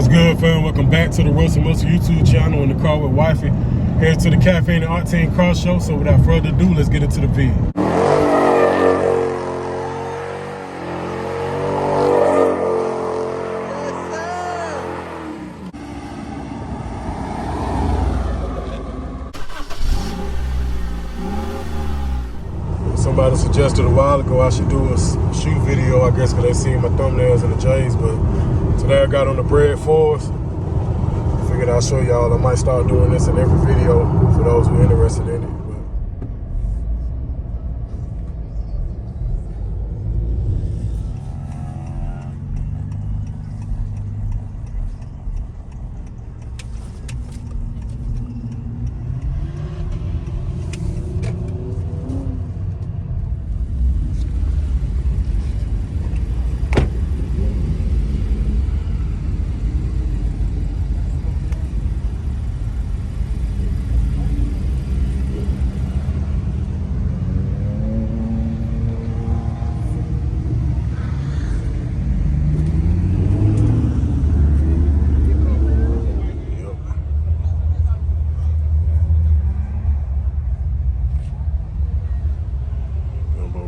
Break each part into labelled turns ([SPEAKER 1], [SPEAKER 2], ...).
[SPEAKER 1] What's good, fam? Welcome back to the Russell Muscle YouTube channel. In the car with wifey. Headed to the Caffeine Octane car show. So without further ado, let's get into the vid. Somebody suggested a while ago I should do a shoe video, I guess, because they seen my thumbnails and the J's, but today I got on the bread fours. Figured I'll show y'all. I might start doing this in every video for those who are interested in it.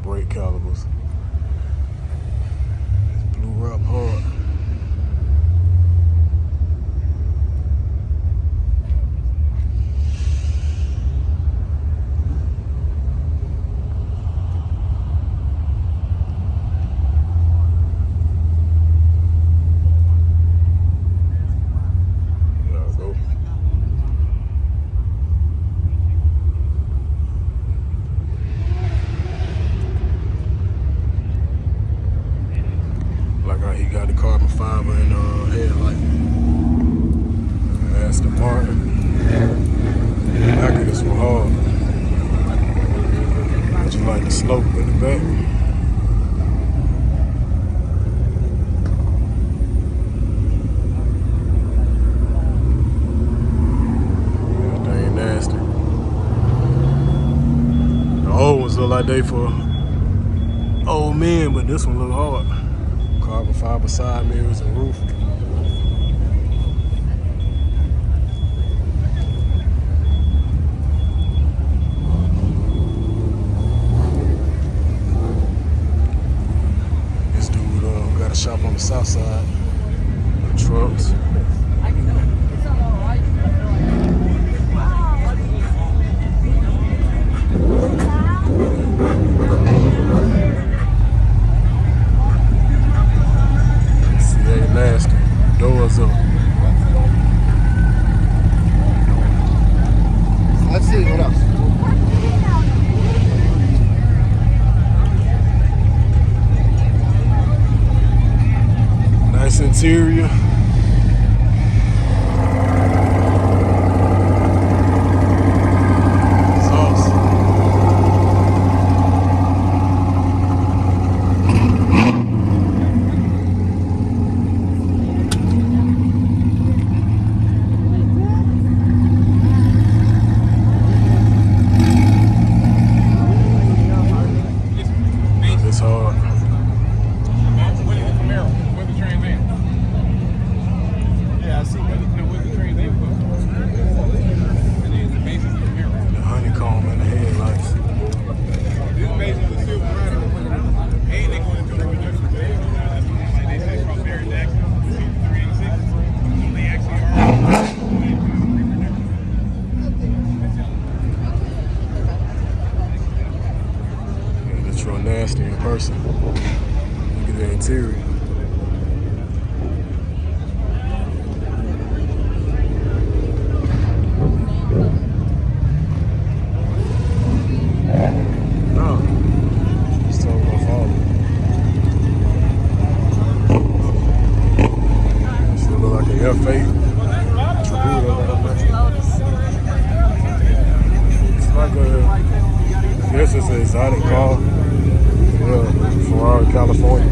[SPEAKER 1] Brake calibers. It's blew up hard. He got the carbon fiber in the headlight. Aston Martin. Back of this one hard. But you like the slope in the back. That thing nasty. The old ones look like they for old men, but this one look hard. Carbon fiber side mirrors and roof. This dude got a shop on the south side. Trucks. Nasty. Doors up.
[SPEAKER 2] Let's see what else.
[SPEAKER 1] Nice interior. It's hard.
[SPEAKER 3] Where the train been? Yeah, I see. Where the train been? And then the basis of the mirror.
[SPEAKER 1] The honeycomb and the headlights.
[SPEAKER 3] This basis is still right on. And they going into the reduction today. They say from Barry Jackson, 386. So they actually are.
[SPEAKER 1] It's real nasty in person. Look at the interior. No, just told my father. Should look like an F8. It's like I guess it's an exotic car. Yeah, Ferrari, California.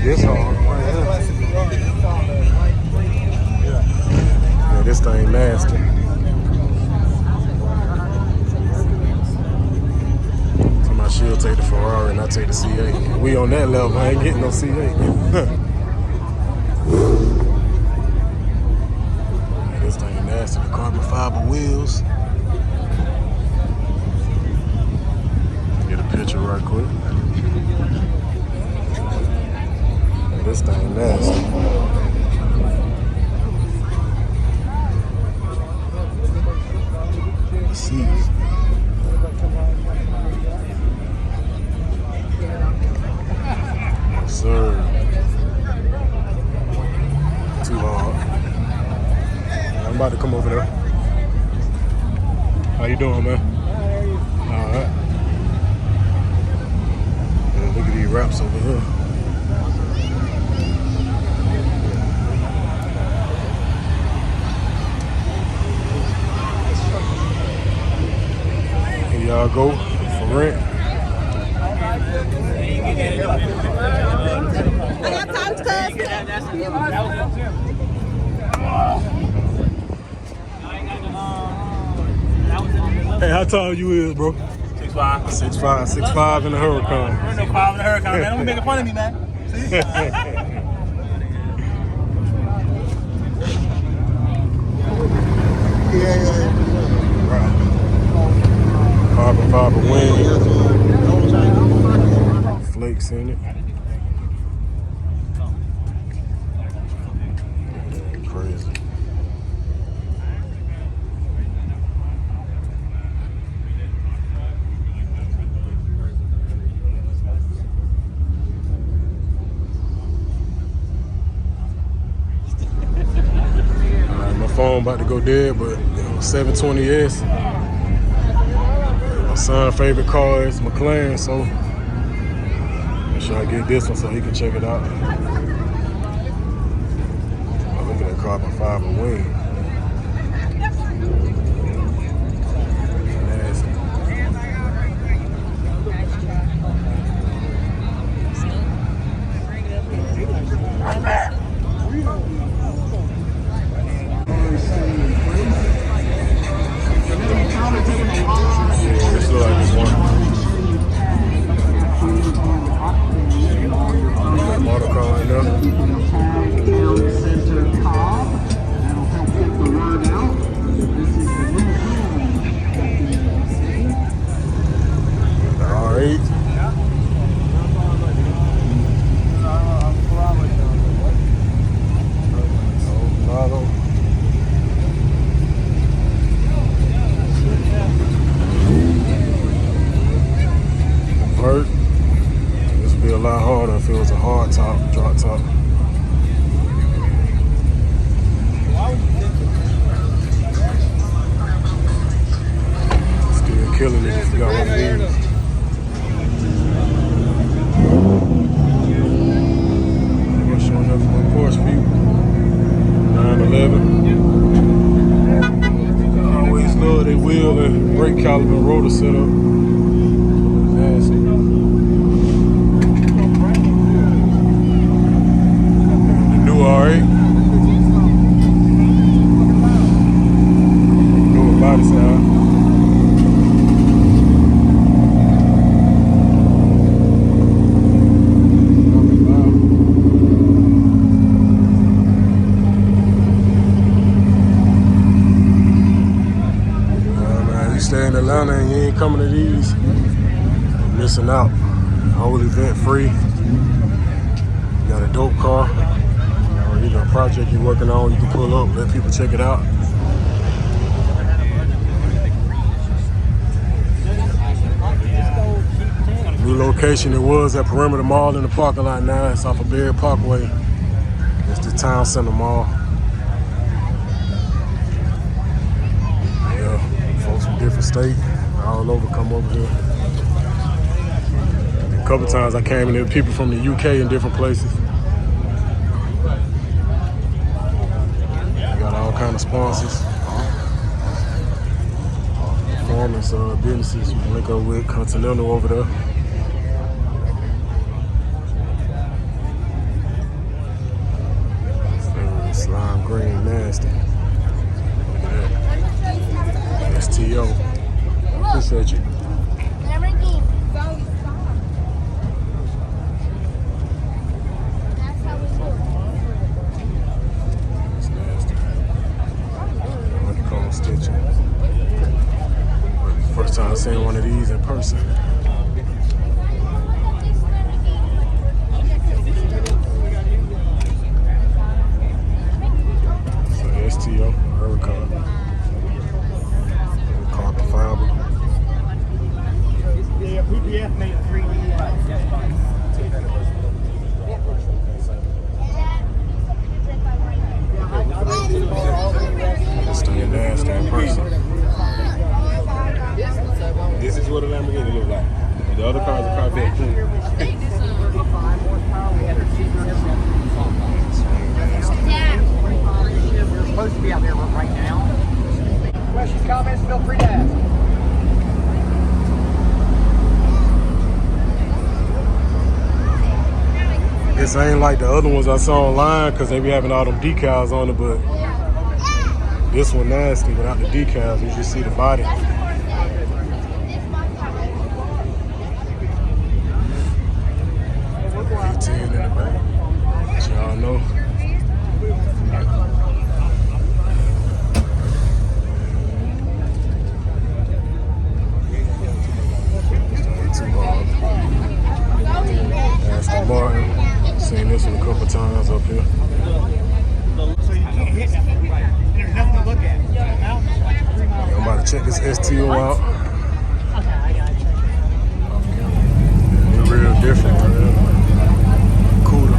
[SPEAKER 1] This hard. Yeah, this thing nasty. Somebody she'll take the Ferrari and I take the C8. We on that level, I ain't getting no C8. nasty. The carbon fiber wheels. Get a picture right quick. Hey, this thing nasty. The seats. Yes, sir. Too hard. I'm about to come over there. How you doing, man? All right. Yeah, look at these wraps over here. Here y'all go for rent.
[SPEAKER 2] I got time to
[SPEAKER 1] Hey, how tall you is, bro?
[SPEAKER 3] 6'5".
[SPEAKER 1] 6'5", 6'5" in the hurricane.
[SPEAKER 3] There's no 5 in the hurricane, man. Don't be making fun of me, man. See?
[SPEAKER 1] Right. Carbon fiber wings. Flakes in it. Crazy. My phone about to go dead, but 720S. My son's favorite car is McLaren, so make sure I get this one so he can check it out. Oh, look at that carbon fiber wing. Nasty. Yeah, this look like this one. Motor car right there.
[SPEAKER 4] Town Center Cobb. That'll help get the word out. This is the new home.
[SPEAKER 1] R8. Lotto. Convert. This would be a lot harder if it was a hard top, drop top. Still killing it if you got one of these. I'm showing up for course view. 911. Always love they wheel and brake caliper rotor setup. Nasty. The new R8. New body style. Stay in Atlanta and you ain't coming to these, you're missing out. Whole event free. You got a dope car or either a project you're working on, you can pull up, let people check it out. New location, it was at Perimeter Mall in the parking lot now. It's off of Berry Parkway. It's the Town Center Mall. Folks from different states, all over, come over here. A couple times I came in there, people from the UK in different places. Got all kind of sponsors. Performance businesses you can link up with. Continental over there. Slime green nasty. Look at that. STO. Appreciate you. It's nasty. person. So STO, Huracan. Carbon fiber.
[SPEAKER 4] Yeah, PPF made a 3D.
[SPEAKER 1] This thing nasty in person.
[SPEAKER 3] This is what a Lamborghini looks like. The other cars are Corvette.
[SPEAKER 4] We're supposed to be out there right now. Questions, comments, feel free to ask.
[SPEAKER 1] This ain't like the other ones I saw online because they be having all them decals on it, but this one nasty without the decals. You just see the body. V10 in the back. As y'all know. Aston Martin. Seen this one a couple times up here.
[SPEAKER 4] So you can't hit that one right. There's nothing to look at.
[SPEAKER 1] I'm about to check this STO out.
[SPEAKER 4] Okay, I got you.
[SPEAKER 1] They're real different, man. Cooler.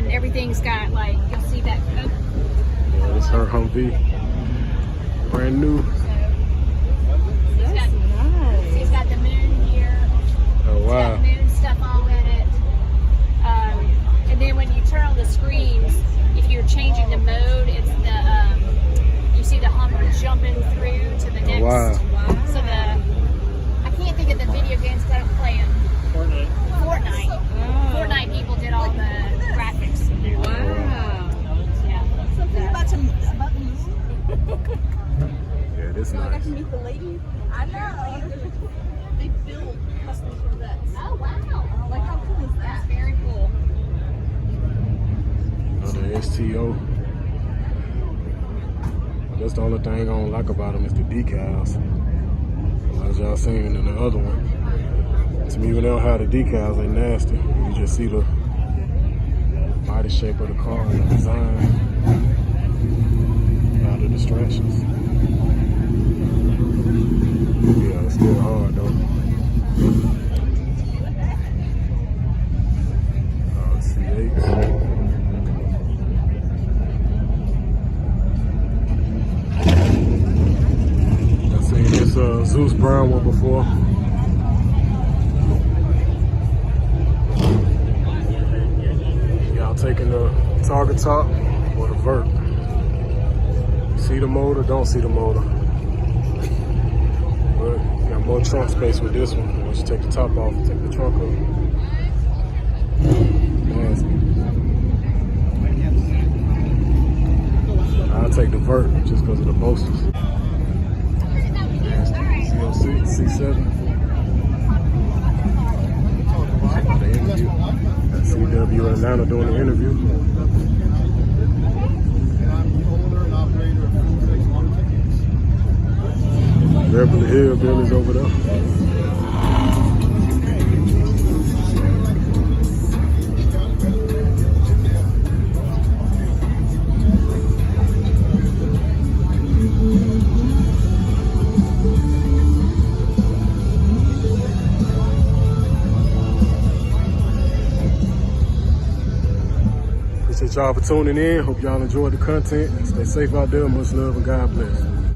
[SPEAKER 2] Everything's got like, you'll see that.
[SPEAKER 1] Yeah, this her Humvee. Brand new.
[SPEAKER 2] It's got the moon here.
[SPEAKER 1] Oh, wow.
[SPEAKER 2] It's got moon stuff all in it. And then when you turn on the screens, if you're changing the mode, it's the, you see the Hummer jumping through to the next.
[SPEAKER 1] Oh, wow.
[SPEAKER 2] So I can't think of the video games that I'm playing. Fortnite. Fortnite people did all the graphics.
[SPEAKER 5] Wow.
[SPEAKER 2] Yeah.
[SPEAKER 5] Something about some buttons.
[SPEAKER 1] Yeah, this
[SPEAKER 5] So I got
[SPEAKER 1] nice.
[SPEAKER 5] to meet the lady. I know. They build custom Corvettes.
[SPEAKER 2] Oh, wow.
[SPEAKER 5] Like, how cool is that?
[SPEAKER 2] Very cool.
[SPEAKER 1] Another STO. That's the only thing I don't like about them is the decals. As y'all seen in the other one. To me, when they don't have the decals, they nasty. You just see the body shape of the car and the design. Not the distractions. Yeah, it's still hard though. C8s. I've seen this Zeus Brown one before. Taking the target top or the vert. See the motor, don't see the motor. But you got more trunk space with this one. Once you take the top off, take the trunk off. Nasty. I'll take the vert just because of the boasters. CLC, C7. The interview. CW in Atlanta doing the interview. Beverly Hillbillies over there. Appreciate y'all for tuning in. Hope y'all enjoyed the content. Stay safe out there. Much love and God bless.